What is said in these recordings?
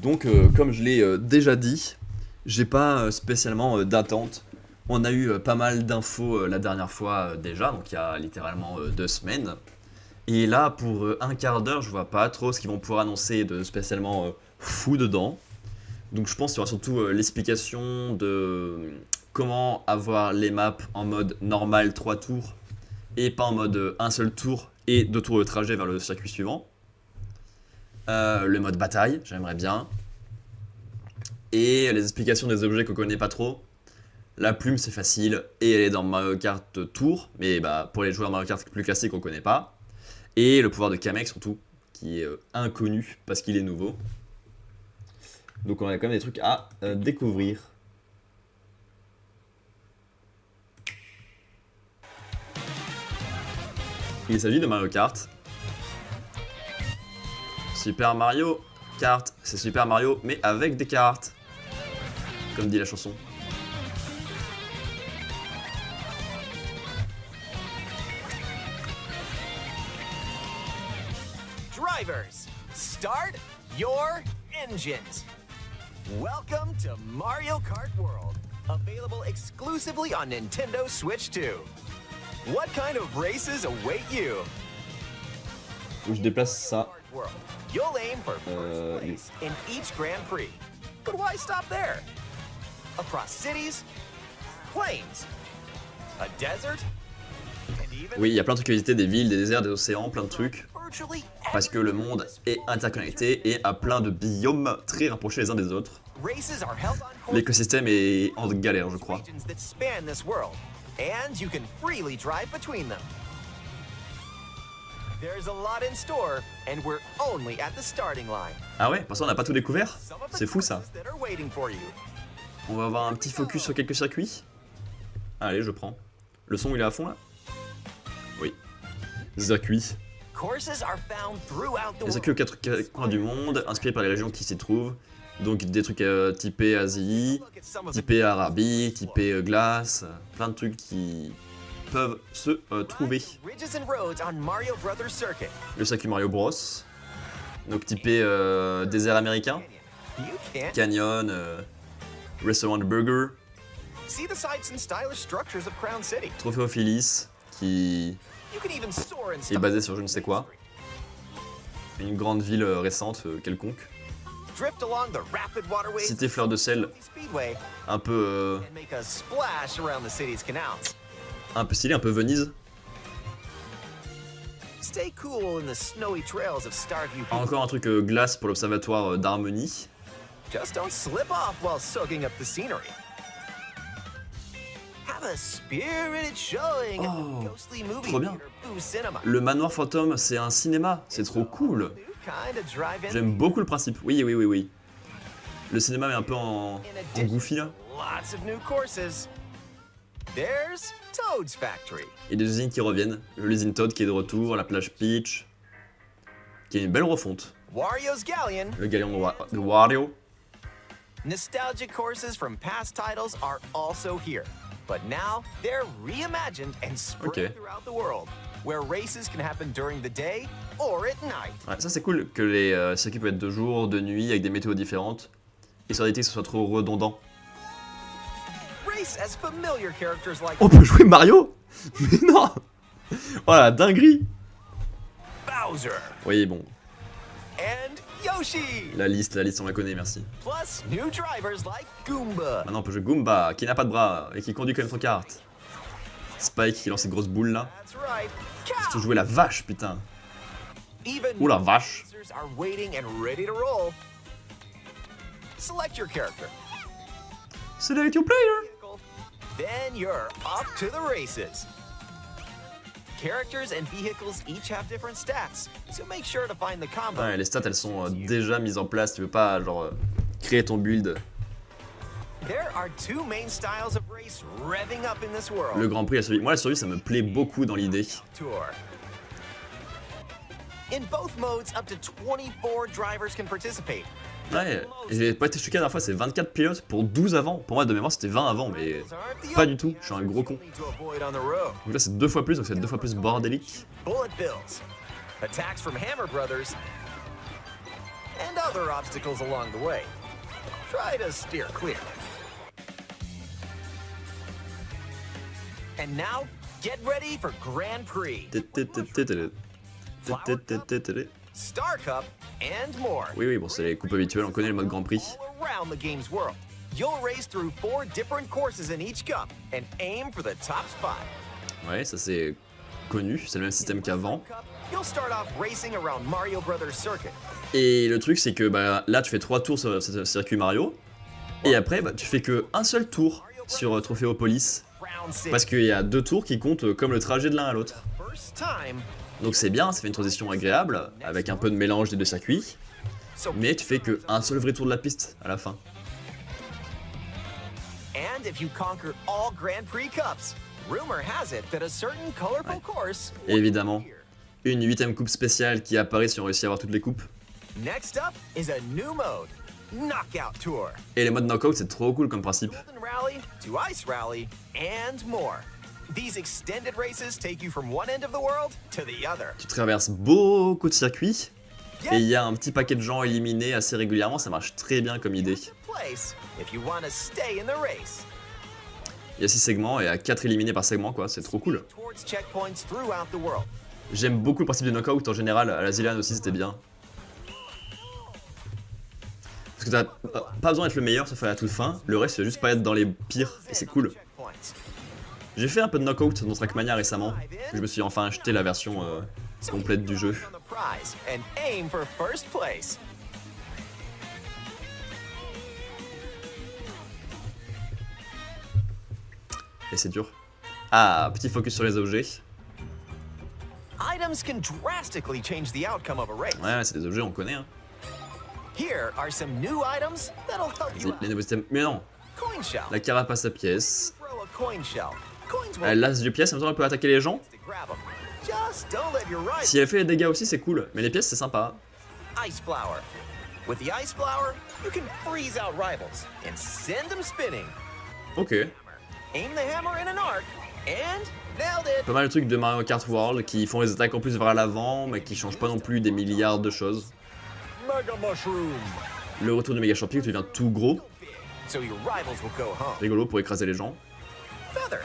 Donc, comme je l'ai déjà dit, j'ai pas spécialement d'attente. On a eu pas mal d'infos la dernière fois déjà, donc il y a littéralement 2 semaines. Et là, pour un quart d'heure, je vois pas trop ce qu'ils vont pouvoir annoncer de spécialement fou dedans. Donc je pense qu'il y aura surtout l'explication de comment avoir les maps en mode normal 3 tours et pas en mode un seul tour et 2 tours de trajet vers le circuit suivant. Le mode bataille, j'aimerais bien. Et les explications des objets qu'on connaît pas trop. La plume c'est facile et elle est dans Mario Kart Tour, mais bah, pour les joueurs Mario Kart plus classiques on connaît pas. Et le pouvoir de Kamek surtout, qui est inconnu parce qu'il est nouveau. Donc on a quand même des trucs à découvrir. Il s'agit de Mario Kart. Super Mario Kart, c'est Super Mario mais avec des cartes. Comme dit la chanson. Drivers, start your engines. Welcome to Mario Kart World, available exclusively on Nintendo Switch 2. What kind of races await you? Faut que je déplace ça. Kart World. You'll aim for first place in each Grand Prix. But why stop there? Across cities, plains, a desert, and even Oui, il y a plein de trucs à visiter, des villes, des déserts, des océans, plein de trucs. virtually Parce que le monde est interconnecté et a plein de biomes très rapprochés les uns des autres. races are held on courses L'écosystème est en galère, je crois. regions that span this world, and you can freely drive between them. There's a lot in store, and we're only at the starting line. Ah ouais, parce qu'on n'a pas tout découvert. Some of the C'est fou ça. courses that are waiting for you. On va avoir un petit focus sur quelques circuits. Allez, je prends. Le son il est à fond là? Oui. Circuits. Courses are found throughout the Les circuits aux world. 4 coins du monde, inspirés par les régions qui s'y trouvent. Donc des trucs typés Asie, Look at some of the typés Arabie, typés glace, plein de trucs qui peuvent se trouver. ridges and roads on Mario Brothers Circuit. Le circuit Mario Bros. Donc typé désert américain, You can't canyon, restaurant burger, see the sights and stylish structures of Crown City. trophée Ophilis, qui You can even soar in est style. basé sur je ne sais quoi. Une grande ville récente quelconque. Drift along the rapid waterways Cité Fleur de Sel, Speedway un peu and make a splash around the city's canals. stylé, un peu Venise. Stay cool in the snowy trails of Starview Peak. Encore un truc glace pour l'observatoire d'Harmonie. Just don't slip off while soaking up the scenery. Have a spirited showing at Oh, the ghostly movie trop bien. theater Boo Cinema. Le manoir fantôme, c'est un cinéma, c'est trop cool. New kind of drive-in. J'aime beaucoup le principe. Oui, oui, oui, oui. Le cinéma est un peu en In addition, goofy là. lots of new courses. There's Toad's Factory. Et des usines qui reviennent. L'usine Todd qui est de retour, la plage Peach, qui est une belle refonte. Wario's Galleon. Le galion de Wario. Nostalgic courses from past titles are also here. But now they're reimagined and spread Okay. throughout the world, where races can happen during the day or at night. Ouais, ça c'est cool que les circuits peuvent être de jour, de nuit, avec des météos différentes. Et sans éviter que ce soit trop redondant. Race as familiar characters like On peut jouer Mario? Mais non! Oh la dinguerie! Bowser Oui, bon, and Yoshi, la liste, on la connaît, merci. plus new drivers like Goomba. Maintenant on peut jouer Goomba, qui n'a pas de bras et qui conduit quand même son kart. Spike qui lance ses grosses boules là. That's right. Je peux Cow. jouer la vache, putain. Even Ouh la vache. racers are waiting and ready to roll. Select your character. Select your player. Then you're off to the races. Characters and vehicles each have different stats, so make sure to find the combo. Ouais, les stats elles sont déjà mises en place, tu veux pas genre créer ton build. There are two main styles of race revving up in this world. Le Grand Prix, la survie. Moi la survie ça me plaît beaucoup dans l'idée. Tour. In both modes, up to 24 drivers can participate. Ouais, j'ai pas été choqué la dernière fois, c'est 24 pilotes pour 12 avant. Pour moi de mémoire c'était 20 avant, mais pas du tout, je suis un gros con. To avoid on the road. Donc là c'est 2 fois plus, donc c'est 2 fois plus bordélique. Bullet bills. Attacks from Hammer Brothers. and other obstacles along the way. Try to steer clear. And now, get ready for Grand Prix, Star Cup, and more. Oui, bon, c'est les coupes habituelles, on connaît le mode Grand Prix. All around the game's world. You'll race through 4 different courses in each cup and aim for the top spot. Ouais, ça c'est connu, c'est le même système qu'avant. You'll start off racing around Mario Brothers Circuit. Et le truc c'est que bah, là tu fais 3 tours sur ce circuit Mario, et après bah, tu fais que un seul tour sur Troféopolis, Round 6. parce qu'il y a 2 tours qui comptent comme le trajet de l'un à l'autre. First time. Donc c'est bien, ça fait une transition agréable, avec un peu de mélange des deux circuits, So, mais tu fais que un seul vrai tour de la piste à la fin. and if you conquer all Grand Prix cups, rumor has it that a certain colorful course Et évidemment, une 8ème coupe spéciale qui apparaît si on réussit à avoir toutes les coupes. Next up is a new mode, Knockout Tour. Et les modes knockout c'est trop cool comme principe. Golden Rally to Ice Rally and more. These extended races take you from one end of the world to the other. Tu traverses beaucoup de circuits, et il y a un petit paquet de gens éliminés assez régulièrement, ça marche très bien comme idée. Place if you want to stay in the race. Il y a 6 segments et à 4 éliminés par segment quoi, c'est trop cool. Towards checkpoints throughout the world. J'aime beaucoup le principe du knockout en général, à la Zilan aussi c'était bien. Parce que t'as pas besoin d'être le meilleur sauf à la toute fin, le reste c'est juste pas être dans les pires et c'est cool. Checkpoints. J'ai fait un peu de knockout dans Trackmania récemment, je me suis enfin acheté la version complète du jeu. On the prize and aim for first place. Et c'est dur. Ah, petit focus sur les objets. Items can drastically change the outcome of a race. Ouais, c'est des objets, on connaît hein. Here are some new items that'll help you Les out. nouveaux systèmes. Mais non, Coin shell. la carapace à pièces. Throw a coin shell. Coins will L'as de pièces, en même temps elle peut attaquer les gens. to grab 'em. Just don't let your ride. Si elle fait les dégâts aussi, c'est cool. Mais les pièces, c'est sympa. Ice flower. With the ice flower, you can freeze out rivals and send them spinning. Ok. Aim the hammer in an arc and nailed it. Pas mal de trucs de Mario Kart World qui font les attaques en plus vers l'avant, mais qui changent pas non plus des milliards de choses. Mega mushroom. Le retour du Mega Champion, tu deviens tout gros. So your rivals will go home. Rigolo pour écraser les gens. Feather.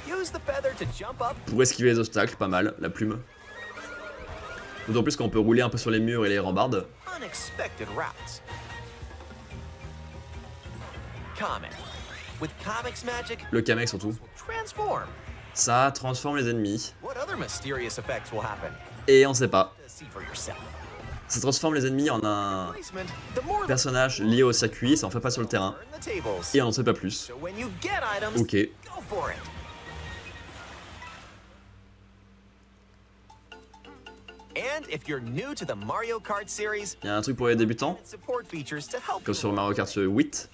Use the feather to jump up. Pour esquiver les obstacles, pas mal, la plume. D'autant plus qu'on peut rouler un peu sur les murs et les rambardes. Unexpected routes. Comet. With Comic's magic, Le Kamek surtout. transform. Ça transforme les ennemis. What other mysterious effects will happen? Et on sait pas. See for yourself. Ça transforme les ennemis en un Placement. The more the personnage lié au circuit, ça en fait pas sur le terrain. turn the tables. Et on n'en sait pas plus. So when you get items, Ok. go for it. And if you're new to the Mario Kart series, Il y a un truc pour les débutants, support features to help comme you. sur Mario Kart 8.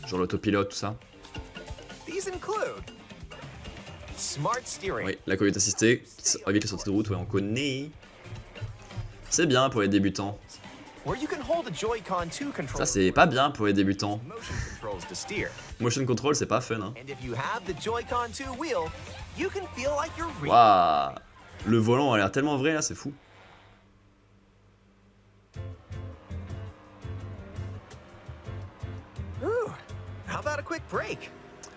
Genre l'autopilote, tout ça. These include smart steering. Oui, la conduite assistée, qui évite les sorties de route, ouais, on connaît. C'est bien pour les débutants. Where you can hold a Joy-Con 2 controller. Ça, c'est pas bien pour les débutants. Motion controls to steer. Motion control, c'est pas fun, hein. And if you have the Joy-Con 2 wheel, you can feel like you're really Waouh! Le volant a l'air tellement vrai là, c'est fou. Ooh, how about a quick break?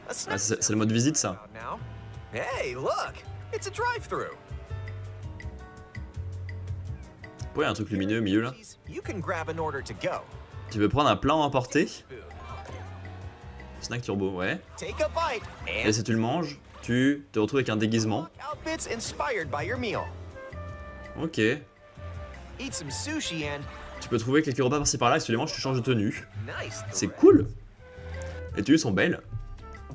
A Ah, snack c'est le mode visite, ça. out now. Hey, look, it's a drive-through. Ouais, un truc lumineux au milieu là. You can grab an order to go. Tu veux prendre un plat à emporter? Food. Snack turbo, ouais. Take a bite Et and si tu le manges, tu te retrouves avec un déguisement. outfits inspired by your meal. Ok. Eat some sushi and Tu peux trouver quelques repas par-ci par-là et si tu les manges, tu changes de tenue. nice. C'est cool! Les tenues sont belles.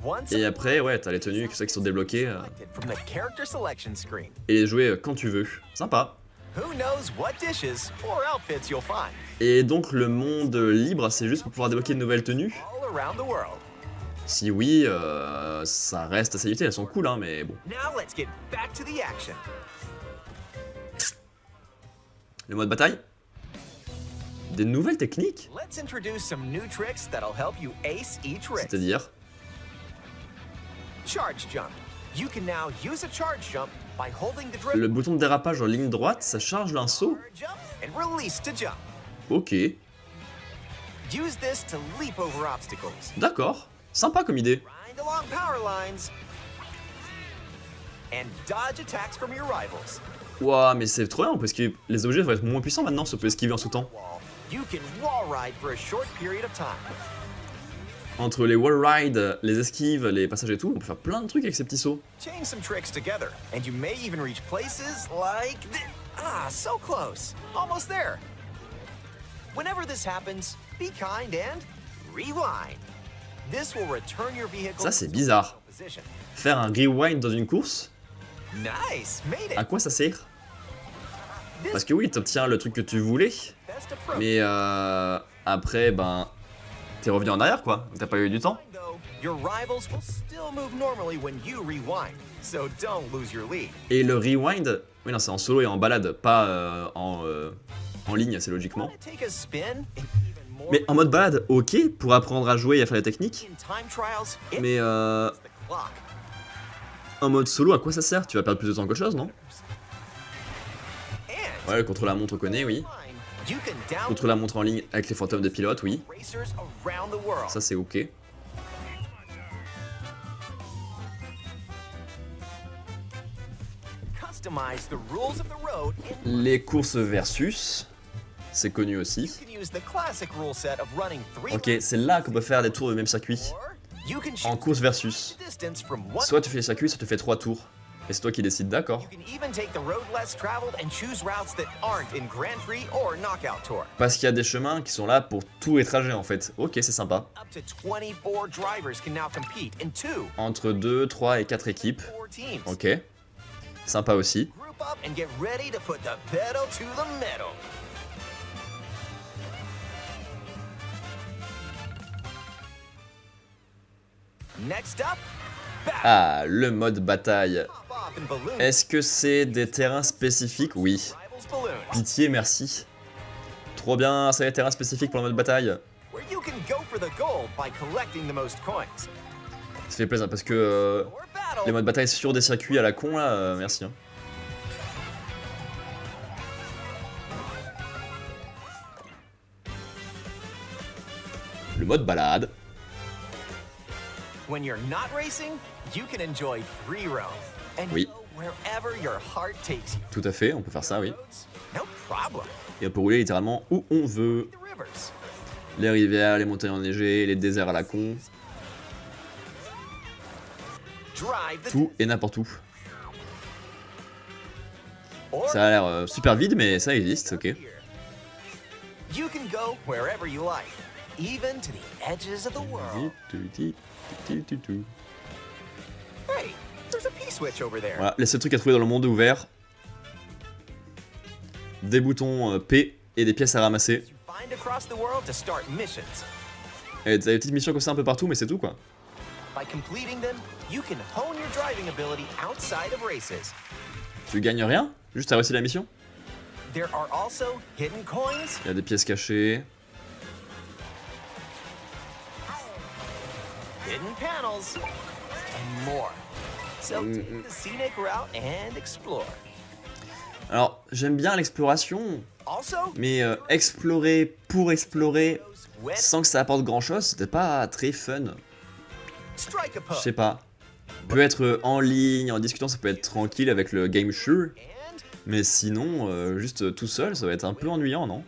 Once Et après, ouais, t'as les tenues qui sont débloquées selected from the character selection screen. et les jouer quand tu veux. Sympa. Who knows what dishes or outfits you'll find Et donc le monde libre, c'est juste pour pouvoir débloquer de nouvelles tenues? all around the world. Si oui, ça reste assez limité, elles sont cool, hein, mais bon. Now let's get back to the action. Le mode bataille? Des nouvelles techniques? Let's introduce some new tricks that'll help you ace each race. C'est-à-dire? Charge jump. You can now use a charge jump by holding the dribble Le bouton de dérapage en ligne droite, ça charge un saut. jump and release to jump. Ok, Use this to leap over obstacles. d'accord. Sympa comme idée. Grind along power lines. And dodge attacks from your rivals. Ouah, mais c'est trop bien, on peut esquiver. Les objets vont être moins puissants maintenant, ça peut esquiver en sous-temps. Wall. You can wall ride for a short period of time. Entre les wall rides, les esquives, les passages et tout, on peut faire plein de trucs avec ces petits sauts. Chain some tricks together, and you may even reach places like ah, so close. Almost there. Whenever this happens, be kind and rewind. This will return your vehicle Ça, c'est to bizarre. position. Faire un rewind dans une course, Nice, made à it. quoi ça sert? This Parce que oui, t'obtiens le truc que tu voulais, best approach. mais après, ben, t'es revenu en arrière quoi, t'as pas eu du temps. Though, your rivals will still move normally when you rewind, so don't lose your lead. Et le rewind, oui non, c'est en solo et en balade, pas en ligne, c'est logiquement. Wanna take a spin? And even more Mais en mode balade, ok, pour apprendre à jouer et à faire des techniques, in time trials, it's mais the clock. en mode solo, à quoi ça sert? Tu vas perdre plus de temps qu'autre chose, non? And Ouais, contre la montre on connaît, oui. you can download Contre la montre en ligne avec les fantômes de pilote, oui. racers around the world. Ça c'est ok. Customize the rules of the road in Les courses versus, c'est connu aussi. you can use the classic rule set of running 3 Ok, c'est là qu'on peut faire des tours du même circuit. or you can En choose course versus. the distance from one. Soit tu fais les circuits, soit tu fais 3 tours. Et c'est toi qui décides, d'accord. You can even take the road less traveled and choose routes that aren't in Grand Prix or Knockout Tour. Parce qu'il y a des chemins qui sont là pour tous les trajets en fait. Ok, c'est sympa. Up to 24 drivers can now compete in 2 Entre 2, 3 et 4 équipes. or teams. Ok. Sympa aussi. Group up and get ready to put the pedal to the metal. Next up, battle. Ah, le mode bataille. Pop off in balloons. Est-ce que c'est des terrains spécifiques? Oui. Rivals balloons. Pitié, merci. Trop bien, c'est des terrains spécifiques pour le mode bataille. Where you can go for the gold by collecting the most coins. Ça fait plaisir parce que Or battle. les modes bataille sur des circuits à la con là, merci. Hein. Le mode balade. When you're not racing, you can enjoy free roam and Oui. go wherever your heart takes you. Tout à fait, on peut faire ça, oui. Roads? No problem. Et on peut rouler littéralement où on veut. The rivers. Les rivières, les montagnes enneigées, les déserts à la con. Drive the Tout et n'importe où. or Ça a l'air super vide, mais ça existe, ok. here. You can go wherever you like, even to the edges of the world. Hey, there's a P-switch over there. Voilà, les seuls trucs à trouver dans le monde ouvert. Des boutons P et des pièces à ramasser. You find across the world to start missions. Et t'as des petites missions comme ça un peu partout, mais c'est tout quoi. By completing them, you can hone your driving ability outside of races. Tu gagnes rien, juste à réussir la mission. There are also hidden coins, Il y a des pièces cachées. hidden panels, and more. So take the scenic route and explore. Alors, j'aime bien l'exploration, Also, mais explorer pour explorer those wet sans que ça apporte grand chose, c'était pas très fun. strike a Je pose. sais pas. Peut être en ligne, en discutant, ça peut être tranquille avec le game sure. And Mais sinon, juste tout seul, ça va être un peu ennuyant, non?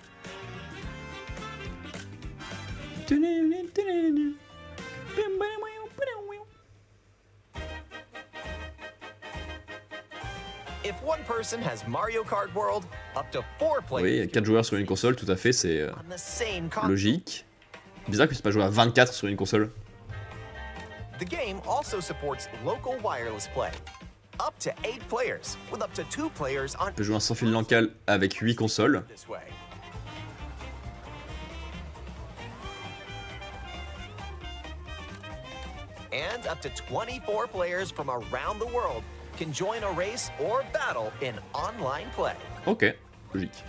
if one person has Mario Kart World, up to 4 players Oui, 4 joueurs sur une console, tout à fait, c'est on the same console. logique. Bizarre que je puisse pas jouer à 24 sur une console. The game also supports local wireless play. Up to 8 players, with up to 2 players on Je peux jouer un sans fil local avec 8 consoles. this way. And up to 24 players from around the world can join a race or battle in online play. Ok, logique.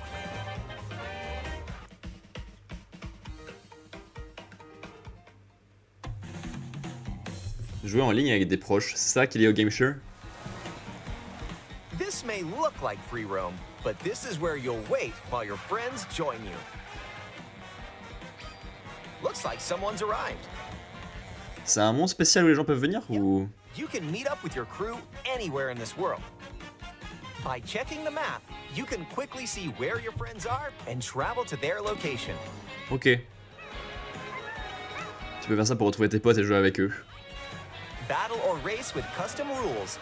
Jouer en ligne avec des proches, c'est ça qu'il y a au Game Share? This may look like free roam, but this is where you'll wait while your friends join you. Looks like someone's arrived. C'est un monde spécial où les gens peuvent venir ou... You can meet up with your crew anywhere in this world. By checking the map, you can quickly see where your friends are and travel to their location. Ok. Tu peux faire ça pour retrouver tes potes et jouer avec eux. Battle or race with custom rules.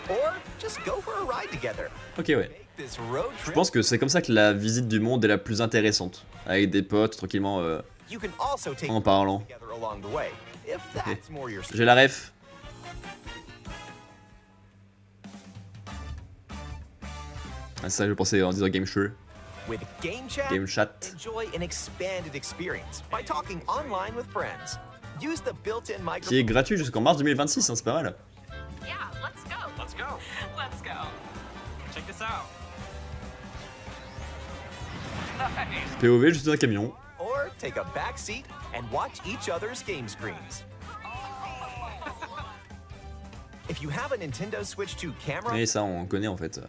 Or just go for a ride together. Ok, ouais. Make this road Je trip. pense que c'est comme ça que la visite du monde est la plus intéressante. Avec des potes, tranquillement, You can also take en parlant. together along the way, if that's more your J'ai la ref. Ah, c'est ça que je pensais en disant game show. With Game Chat, Game chat. enjoy an expanded experience by talking online with friends. Use the built-in Qui est microphone. gratuit jusqu'en mars 2026, hein, c'est pas mal. Yeah, let's go. Let's go. Let's go. Check this out. Nice. POV juste dans un camion. Or take a back seat and watch each other's game screens. If you have a Nintendo Switch 2 camera, Et ça, on connaît en fait.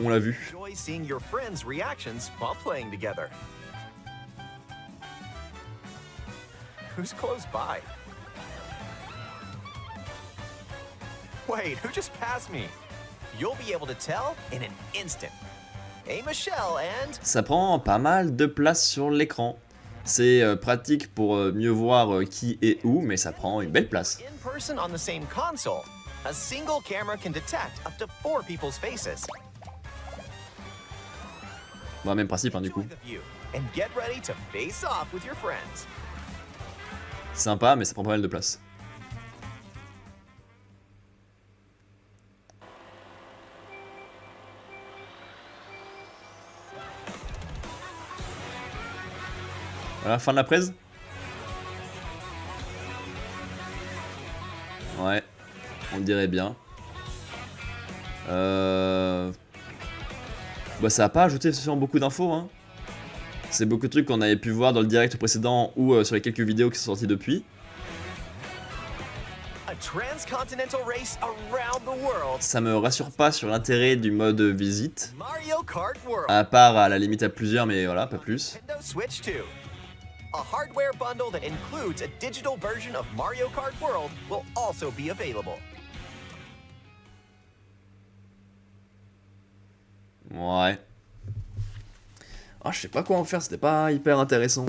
On l'a vu. enjoy seeing your friends' reactions while playing together. Who's close by? Wait, who just passed me? You'll be able to tell in an instant. Hey, Michelle, and Ça prend pas mal de place sur l'écran. C'est pratique pour mieux voir qui est où, mais ça prend une belle place. in person on the same console. A single camera can detect up to 4 people's faces. Bon, même principe, hein, du coup. Enjoy the view and get ready to face off with your friends. Sympa, mais ça prend pas mal de place. Voilà, fin de la presse. Ouais, on dirait bien. Bah, ça a pas ajouté spécialement beaucoup d'infos, hein. C'est beaucoup de trucs qu'on avait pu voir dans le direct précédent ou sur les quelques vidéos qui sont sorties depuis. A transcontinental race around the world. Ça me rassure pas sur l'intérêt du mode visite. Mario Kart World. À part à la limite à plusieurs, mais voilà, pas plus. Nintendo Switch 2. A hardware bundle that includes a digital version of Mario Kart World will also be available. Ouais. Ah, je sais pas quoi en faire, c'était pas hyper intéressant.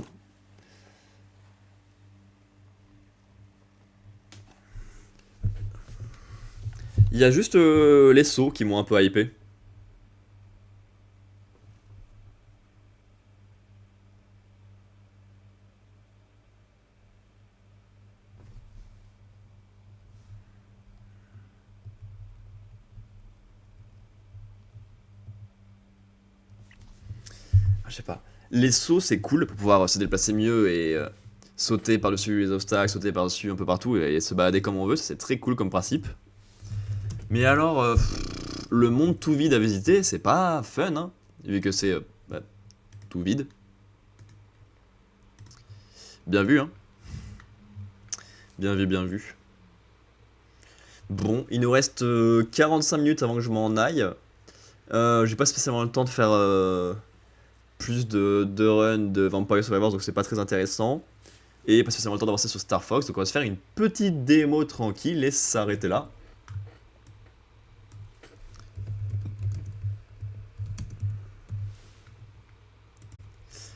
Il y a juste les sauts qui m'ont un peu hypé. Je sais pas. Les sauts, c'est cool pour pouvoir se déplacer mieux et sauter par-dessus les obstacles, sauter par-dessus un peu partout et se balader comme on veut. C'est très cool comme principe. Mais alors, le monde tout vide à visiter, c'est pas fun, hein, vu que c'est tout vide. Bien vu, hein. Bien vu, bien vu. Bon, il nous reste 45 minutes avant que je m'en aille. J'ai pas spécialement le temps de faire plus de runs de Vampire Survivors, donc c'est pas très intéressant. Et pas spécialement le temps d'avancer sur Star Fox, donc on va se faire une petite démo tranquille et s'arrêter là.